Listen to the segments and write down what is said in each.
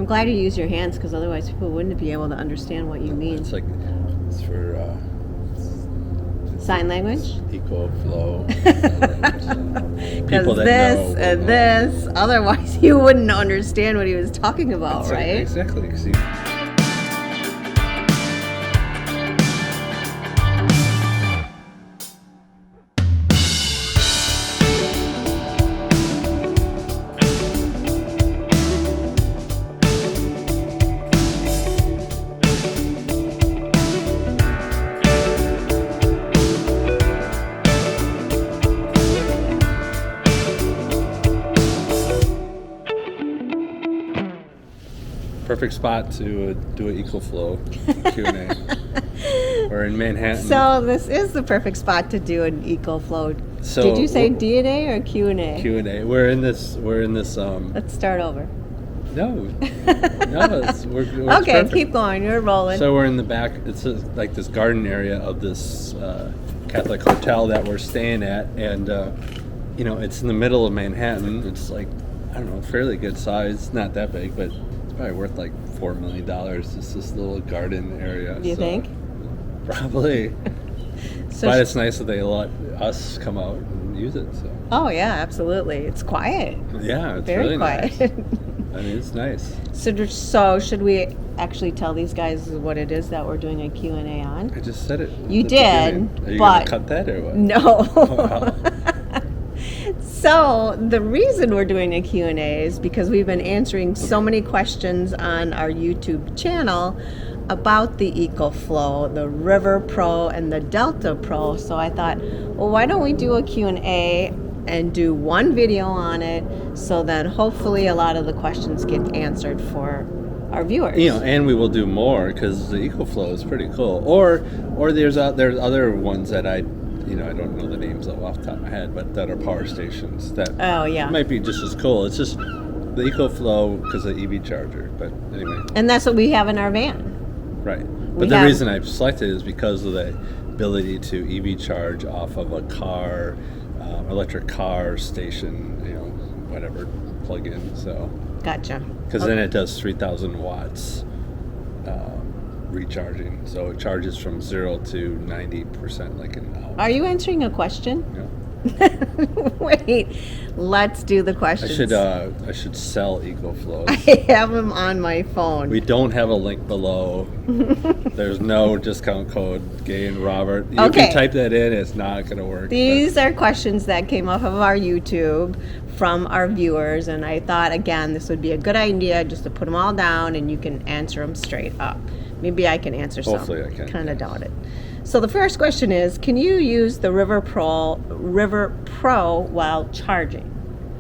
I'm glad you use your hands because otherwise people wouldn't be able to understand what you mean. It's for Sign language? Ecoflow. Because this and this, otherwise you wouldn't understand what he was talking about, right? Exactly. Perfect spot to do an Ecoflow Q&A. We're in Manhattan. So this is the perfect spot to do an Ecoflow. So did you say D&A or Q&A? Q&A. We're in this. Let's start over. No. We're okay, perfect. keep going. You're rolling. So we're in the back. It's like this garden area of this Catholic hotel that we're staying at, and it's in the middle of Manhattan. It's like, I don't know, fairly good size. Not that big, but it's probably worth like $4 million. Just this little garden area. You think? Probably. So but it's nice that they let us come out and use it. So. Oh yeah, absolutely. It's quiet. Yeah, it's very really quiet. Nice. I mean, it's nice. So should we actually tell these guys what it is that we're doing a Q&A on? I just said it. You did, Are you but gonna cut that or what? No. Wow. So the reason we're doing a Q&A is because we've been answering so many questions on our YouTube channel about the Ecoflow, the River Pro and the Delta Pro. So I thought, well, why don't we do a Q&A and do one video on it, so then hopefully a lot of the questions get answered for our viewers. And we will do more because the Ecoflow is pretty cool. Or there's other ones that I don't know the names of off the top of my head, but that are power stations that might be just as cool. It's just the Ecoflow because of the EV charger. But anyway. And that's what we have in our van. Right. But the reason I've selected it is because of the ability to EV charge off of a car, electric car station, whatever, plug in. So. Gotcha. Because then it does 3,000 watts recharging. So it charges from 0 to 90% like an hour. Are you answering a question? No. Wait, let's do the questions. I should sell Ecoflows. I have them on my phone. We don't have a link below. There's no discount code, Gay and Robert. You Okay. can type that in, it's not going to work. These are questions that came off of our YouTube from our viewers, and I thought, again, this would be a good idea just to put them all down and you can answer them straight up. Maybe I can answer some. Hopefully I can. Kind of doubt it. So the first question is, can you use the River Pro while charging?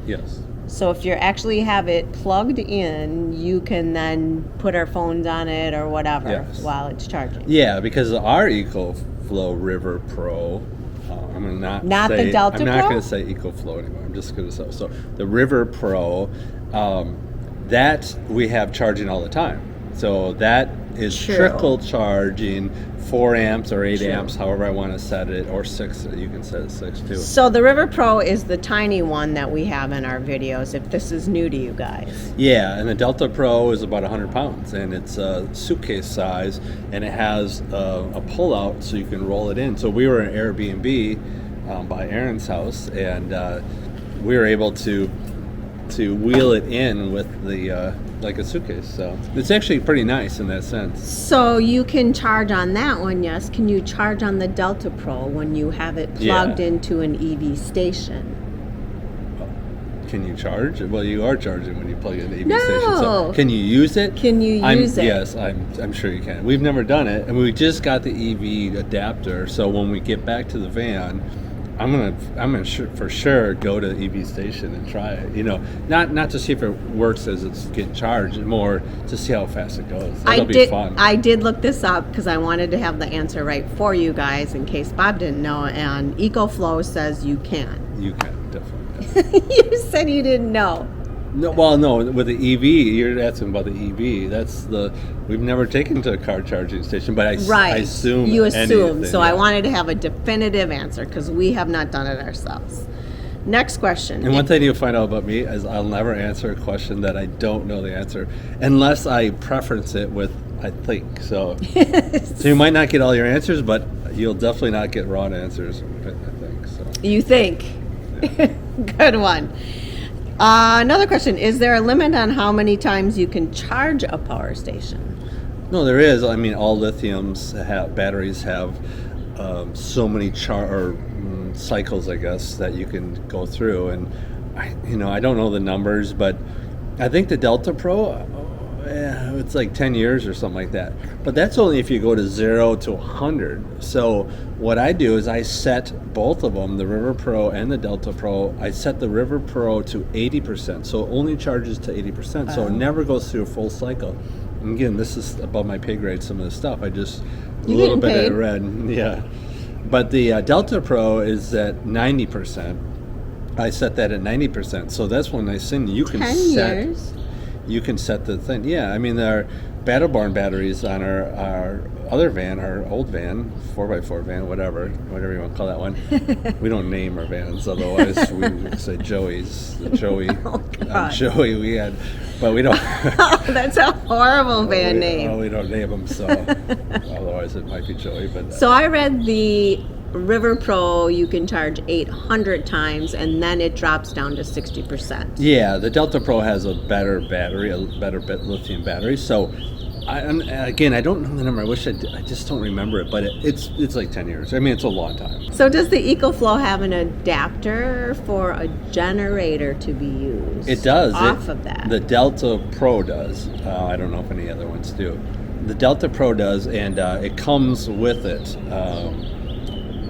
Yes. So if you actually have it plugged in, you can then put our phones on it or whatever while it's charging. Yeah, because our Ecoflow River Pro, I'm not the Delta I'm not Pro? going to say Ecoflow anymore. I'm just going to say so the River Pro, that we have charging all the time. So that is trickle charging 4 amps or 8 amps, however I want to set it, or 6. You can set it 6 too. So the River Pro is the tiny one that we have in our videos, if this is new to you guys. Yeah, and the Delta Pro is about 100 pounds, and it's a suitcase size, and it has a pull-out so you can roll it in. So we were in Airbnb by Aaron's house, and we were able to wheel it in with the like a suitcase. So it's actually pretty nice in that sense. So you can charge on that one, yes. Can you charge on the Delta Pro when you have it plugged into an EV station? Can you charge? Well, you are charging when you plug in the EV No. station. So can you use it? Can you use it? Yes, I'm sure you can. We've never done it, and we just got the EV adapter. So when we get back to the van, I'm gonna for sure go to the EV station and try it. Not to see if it works as it's getting charged, more to see how fast it goes. That'll be fun. I did look this up because I wanted to have the answer right for you guys in case Bob didn't know. And Ecoflow says you can. You can definitely. You said you didn't know. No, with the EV, you're asking about the EV. We've never taken to a car charging station, but I assume you assume. anything, so I wanted to have a definitive answer because we have not done it ourselves. Next question. And one thing you'll find out about me is I'll never answer a question that I don't know the answer unless I preference it with I think. So you might not get all your answers, but you'll definitely not get wrong answers, I think. So. You think? Yeah. Good one. Another question. Is there a limit on how many times you can charge a power station? No, there is. I mean, all batteries have so many cycles, I guess, that you can go through. And I don't know the numbers, but I think the Delta Pro, it's like 10 years or something like that. But that's only if you go to 0 to 100. So what I do is I set both of them, the River Pro and the Delta Pro. I set the River Pro to 80%, so it only charges to 80%. So it never goes through a full cycle. And again, this is above my pay grade, some of the stuff. I just, a little bit I read. Yeah. But the Delta Pro is at 90%. I set that at 90%. So that's one nice thing. You can 10 set. years? You can set the thing. Yeah, I mean, there are Battleborn batteries on our other van, our old van, 4x4 van, whatever you want to call that one. We don't name our vans, otherwise we say Joey's. Joey. Joey we had, but we don't. Oh, that's a horrible van name. We don't name them, so otherwise it might be Joey. But So I read the River Pro, you can charge 800 times, and then it drops down to 60%. Yeah, the Delta Pro has a better battery, a better lithium battery. So, I don't know the number. I wish I just don't remember it, but it's like 10 years. I mean, it's a long time. So does the Ecoflow have an adapter for a generator to be used? It does. Off of that. The Delta Pro does. I don't know if any other ones do. The Delta Pro does, and it comes with it.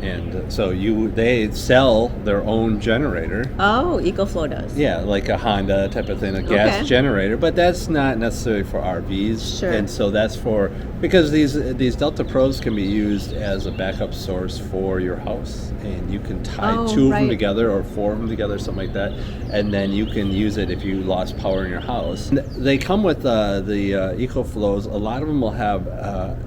And so they sell their own generator. Oh, Ecoflow does. Yeah, like a Honda type of thing, a gas generator. But that's not necessarily for RVs. Sure. And so that's because these Delta Pros can be used as a backup source for your house. And you can tie two of them together or four of them together, something like that. And then you can use it if you lost power in your house. They come with the Ecoflows. A lot of them will have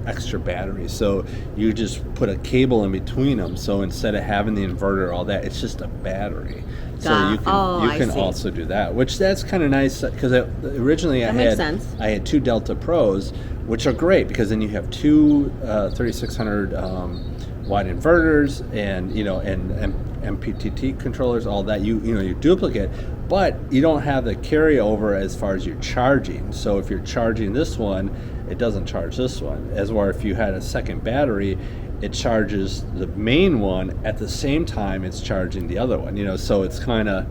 extra batteries. So you just put a cable in between them. So instead of having the inverter, all that, it's just a battery. So you can also do that, which that's kind of nice because originally I had two Delta Pros, which are great because then you have two 3600 watt inverters and MPPT controllers, all that. You duplicate, but you don't have the carryover as far as your charging. So if you're charging this one, it doesn't charge this one. As well, if you had a second battery, it charges the main one at the same time it's charging the other one. So it's kind of,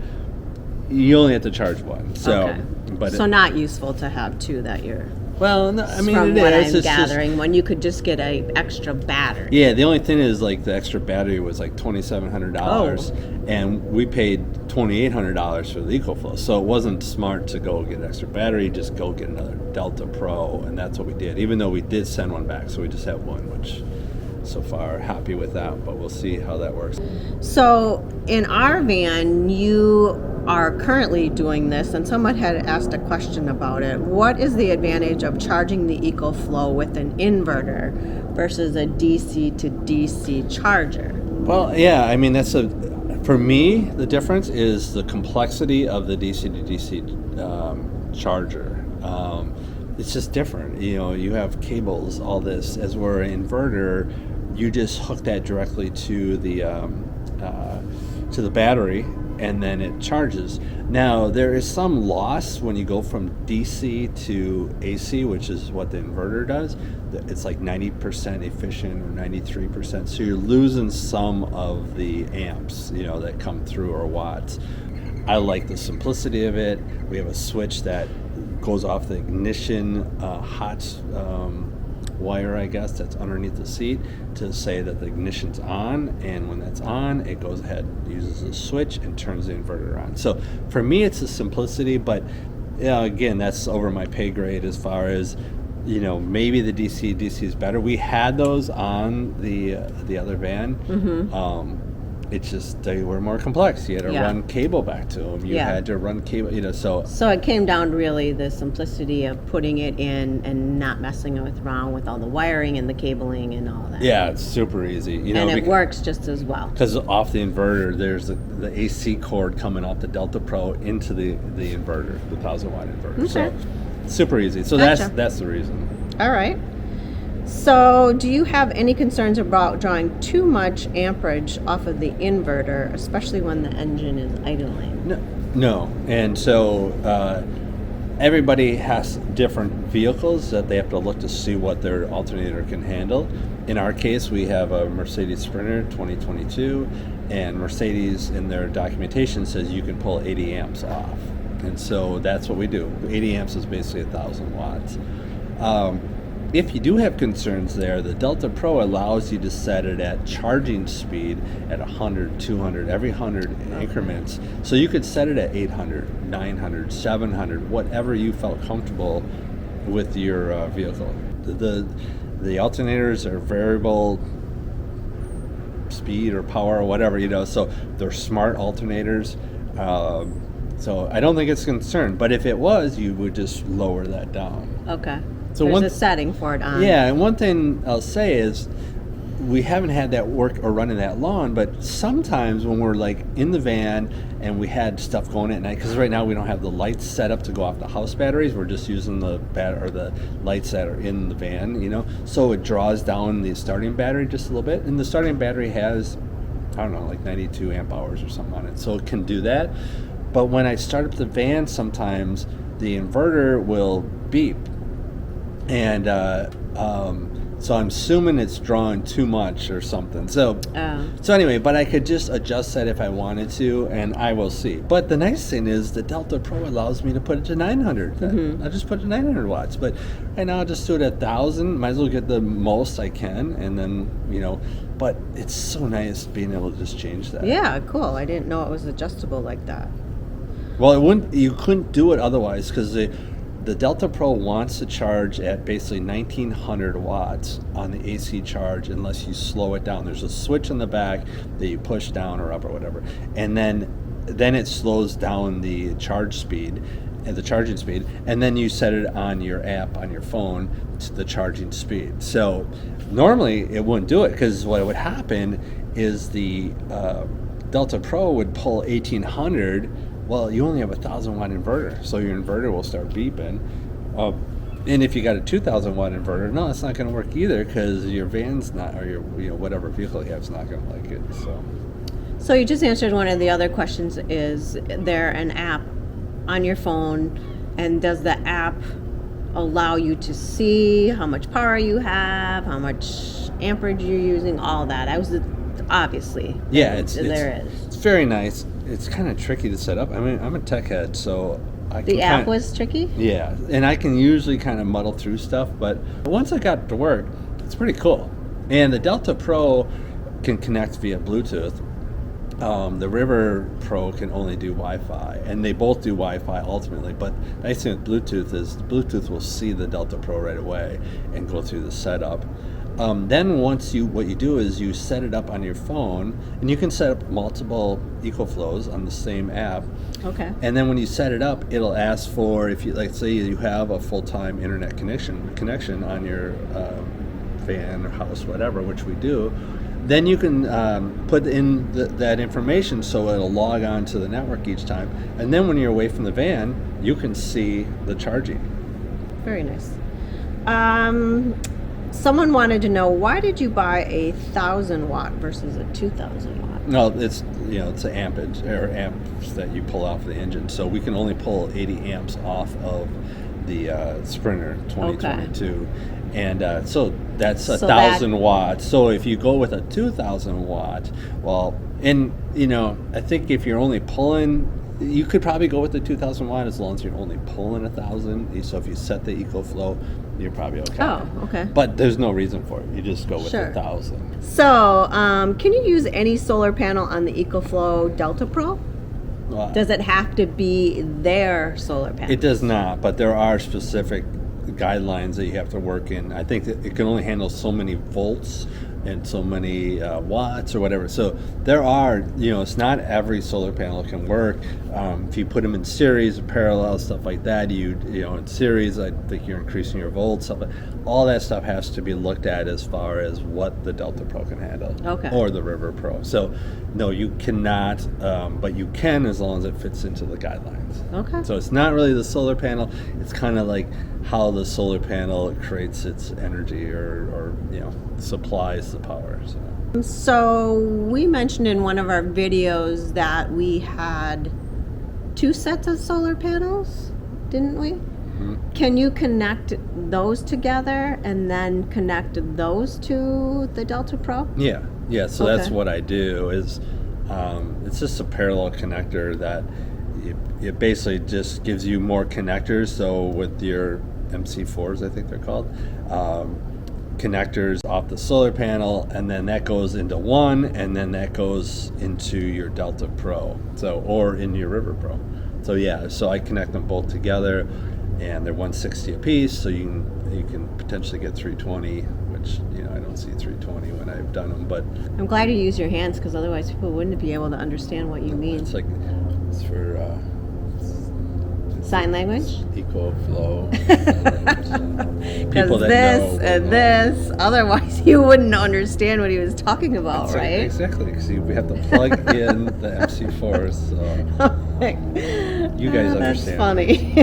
you only have to charge one. So, but not useful to have two that you're. Well, no, I mean, from it what is. I'm gathering, when you could just get an extra battery. Yeah, the only thing is like the extra battery was like $2,700, and we paid $2,800 for the Ecoflow. So it wasn't smart to go get an extra battery. Just go get another Delta Pro, and that's what we did. Even though we did send one back, so we just have one, which so far happy with that. But we'll see how that works. So in our van, you are currently doing this, and someone had asked a question about it. What is the advantage of charging the Ecoflow with an inverter versus a DC to DC charger? Well, yeah, I mean, for me, the difference is the complexity of the DC to DC charger. It's just different. You have cables, all this. As we're an inverter, you just hook that directly to the battery, and then it charges. Now, there is some loss when you go from DC to AC, which is what the inverter does. It's like 90% efficient or 93%. So you're losing some of the amps, that come through, or watts. I like the simplicity of it. We have a switch that goes off the ignition hot wire, I guess, that's underneath the seat to say that the ignition's on, and when that's on, it goes ahead, uses a switch, and turns the inverter on. So for me, it's the simplicity, but again, that's over my pay grade as far as, maybe the DC is better. We had those on the other van. It's just they were more complex. You had to Yeah. run cable back to them. You Yeah. had to run cable, so So it came down to really the simplicity of putting it in and not messing around with all the wiring and the cabling and all that. yeah, it's super easy. And it works just as well. Because off the inverter, there's the AC cord coming off the Delta Pro into the inverter, the 1,000-watt inverter. Okay. So super easy. So Gotcha. that's the reason. All right. So, do you have any concerns about drawing too much amperage off of the inverter, especially when the engine is idling? No. And so everybody has different vehicles that they have to look to see what their alternator can handle. In our case, we have a Mercedes Sprinter 2022, and Mercedes in their documentation says you can pull 80 amps off. And so that's what we do. 80 amps is basically 1,000 watts. If you do have concerns there, the Delta Pro allows you to set it at charging speed at 100, 200, every 100 increments. So you could set it at 800, 900, 700, whatever you felt comfortable with your vehicle. The alternators are variable speed or power or whatever, so they're smart alternators. So I don't think it's a concern, but if it was, you would just lower that down. Okay. So There's a setting for it on. Yeah, and one thing I'll say is we haven't had that work or running that long, but sometimes when we're like in the van and we had stuff going at night, because right now we don't have the lights set up to go off the house batteries, we're just using the lights that are in the van, so it draws down the starting battery just a little bit, and the starting battery has, I don't know, like 92 amp hours or something on it, so it can do that. But when I start up the van, sometimes the inverter will beep. And so I'm assuming it's drawing too much or something. So anyway, but I could just adjust that if I wanted to, and I will see. But the nice thing is the Delta Pro allows me to put it to 900. I'll just put it to 900 watts. But right now I'll just do it at 1,000. Might as well get the most I can, and then, but it's so nice being able to just change that. Yeah, cool. I didn't know it was adjustable like that. Well, you couldn't do it otherwise, because the Delta Pro wants to charge at basically 1,900 watts on the AC charge unless you slow it down. There's a switch in the back that you push down or up or whatever, and then it slows down the charge speed and the charging speed, and then you set it on your app on your phone to the charging speed. So normally it wouldn't do it, because what would happen is the Delta Pro would pull 1,800. Well, you only have a 1,000-watt inverter, so your inverter will start beeping. And if you got a 2,000-watt inverter, no, it's not going to work either, because your van's not, or your whatever vehicle you have is not going to like it. So you just answered one of the other questions. Is there an app on your phone, and does the app allow you to see how much power you have, how much amperage you're using, all that? Obviously. Yeah, it's very nice. It's kind of tricky to set up. I mean, I'm a tech head, so the app was tricky? Yeah, and I can usually kind of muddle through stuff, but once I got to work, it's pretty cool. And the Delta Pro can connect via Bluetooth. The River Pro can only do Wi-Fi, and they both do Wi-Fi ultimately, but the nice thing with Bluetooth is Bluetooth will see the Delta Pro right away and go through the setup. Then what you do is you set it up on your phone, and you can set up multiple Ecoflows on the same app. Okay. And then when you set it up, it'll ask for, if you, like, say you have a full-time internet connection on your van or house, whatever, which we do, then you can put in that information so it'll log on to the network each time. And then when you're away from the van, you can see the charging. Very nice. Someone wanted to know, why did you buy a 1,000-watt versus a 2,000-watt? No, it's it's an ampage or amps that you pull off the engine. So we can only pull 80 amps off of the Sprinter 2022, okay. And so that's 1,000 watts. So if you go with a 2,000 watt, well, and I think if you're only pulling, you could probably go with the 2,000 watt as long as you're only pulling 1,000. So if you set the Ecoflow, you're probably okay. Oh, okay. But there's no reason for it. You just go with Sure. 1,000. So, can you use any solar panel on the Ecoflow Delta Pro? Does it have to be their solar panel? It does not, but there are specific guidelines that you have to work in. I think that it can only handle so many volts and so many watts or whatever. So there are, it's not every solar panel can work. If you put them in series or parallel, stuff like that, in series, I think you're increasing your volts, stuff like all that stuff has to be looked at as far as what the Delta Pro can handle, or the River Pro. So no, you cannot, but you can as long as it fits into the guidelines. Okay. So it's not really the solar panel. It's kind of like how the solar panel creates its energy or supplies the power. So we mentioned in one of our videos that we had 2 sets of solar panels, didn't we? Mm-hmm. Can you connect those together and then connect those to the Delta Pro? Yeah. So that's what I do. Is it's just a parallel connector that it basically just gives you more connectors. So with your MC4s, I think they're called, connectors off the solar panel, and then that goes into one, and then that goes into your Delta Pro, or in your River Pro. So I connect them both together, and they're 160 a piece, so you can potentially get 320, which I don't see 320 when I've done them, but I'm glad you use your hands, because otherwise people wouldn't be able to understand what you mean. It's for sign language? Ecoflow. Because this, otherwise you wouldn't understand what he was talking about, right? Exactly, because we have to plug in the MC4s. So you guys understand. That's funny.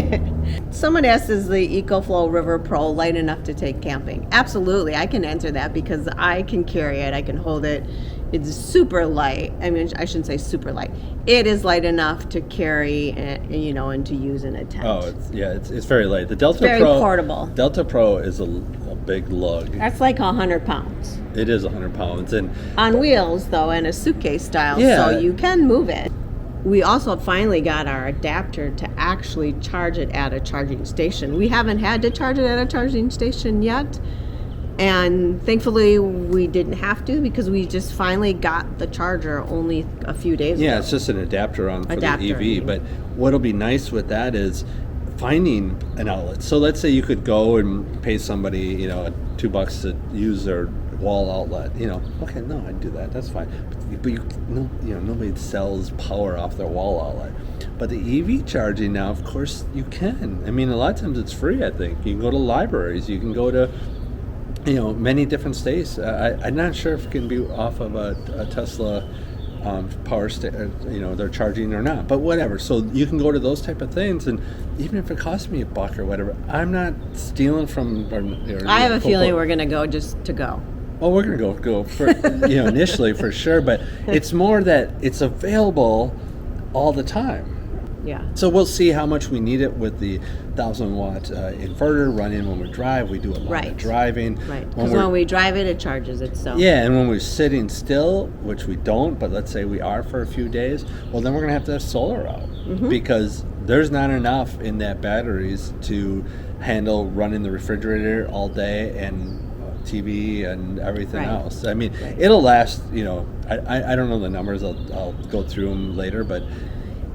Someone asked, is the Ecoflow River Pro light enough to take camping? Absolutely, I can answer that because I can carry it, I can hold it. It's super light. I mean, I shouldn't say super light. It is light enough to carry, and to use in a tent. Oh, it's very light. The Delta Pro, very portable. Delta Pro is a big lug. That's like 100 pounds. It is 100 pounds, and on wheels though, and a suitcase style, yeah. So you can move it. We also finally got our adapter to actually charge it at a charging station. We haven't had to charge it at a charging station yet. And thankfully we didn't have to, because we just finally got the charger only a few days ago. Yeah, it's just an adapter for the EV. But what'll be nice with that is finding an outlet. So let's say you could go and pay somebody, $2 to use their wall outlet. Okay, no, I'd do that. That's fine. But nobody sells power off their wall outlet. But the EV charging now, of course, you can. I mean, a lot of times it's free. I think you can go to libraries. You can go to many different states. I'm not sure if it can be off of a Tesla power they're charging or not, but whatever. So you can go to those type of things, and even if it costs me $1 or whatever, I'm not stealing from. I have a feeling we're gonna go just to go. Well, we're gonna go for initially for sure, but it's more that it's available all the time. Yeah. So we'll see how much we need it with the 1,000-watt inverter running when we drive. We do a lot of driving. Right. Because when we drive it charges itself. Yeah, and when we're sitting still, which we don't, but let's say we are for a few days, well, then we're going to have solar out, because there's not enough in that batteries to handle running the refrigerator all day and TV and everything else. I mean, it'll last, I don't know the numbers. I'll go through them later, but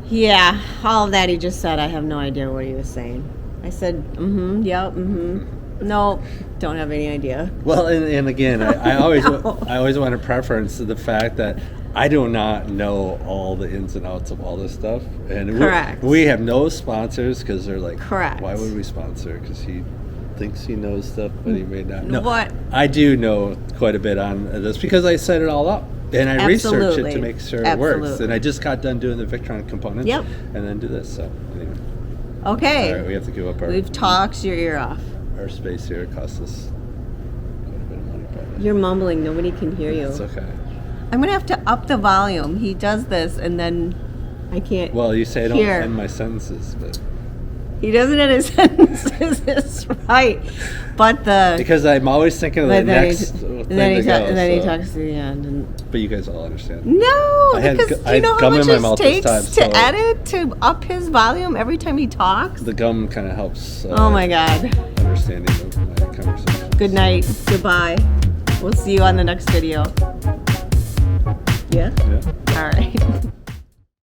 yeah, all of that he just said, I have no idea what he was saying. I said, no, don't have any idea. Well, and again, I always want to preference the fact that I do not know all the ins and outs of all this stuff. And correct. We have no sponsors, because they're like, correct. Why would we sponsor? Because he thinks he knows stuff, but he may not. No, what? I do know quite a bit on this, because I set it all up. And I research it to make sure it works. And I just got done doing the Victron components. Yep. And then do this. So anyway. Okay. All right, we have to give up our. We've talked your ear off. Our space here costs us quite a bit of money. Probably. You're mumbling. Nobody can hear you. It's okay. I'm gonna have to up the volume. He does this, and then I can't. Well, you say I don't end my sentences, but. He doesn't end his sentences. It's right, but because I'm always thinking of the next thing to go. And then he talks to the end. But you guys all understand. No, because I you know how much it takes to edit, to up his volume every time he talks? The gum kind of helps. Oh my God. Understanding of my conversation. Good night. Goodbye. We'll see you on the next video. Yeah? Yeah. All right.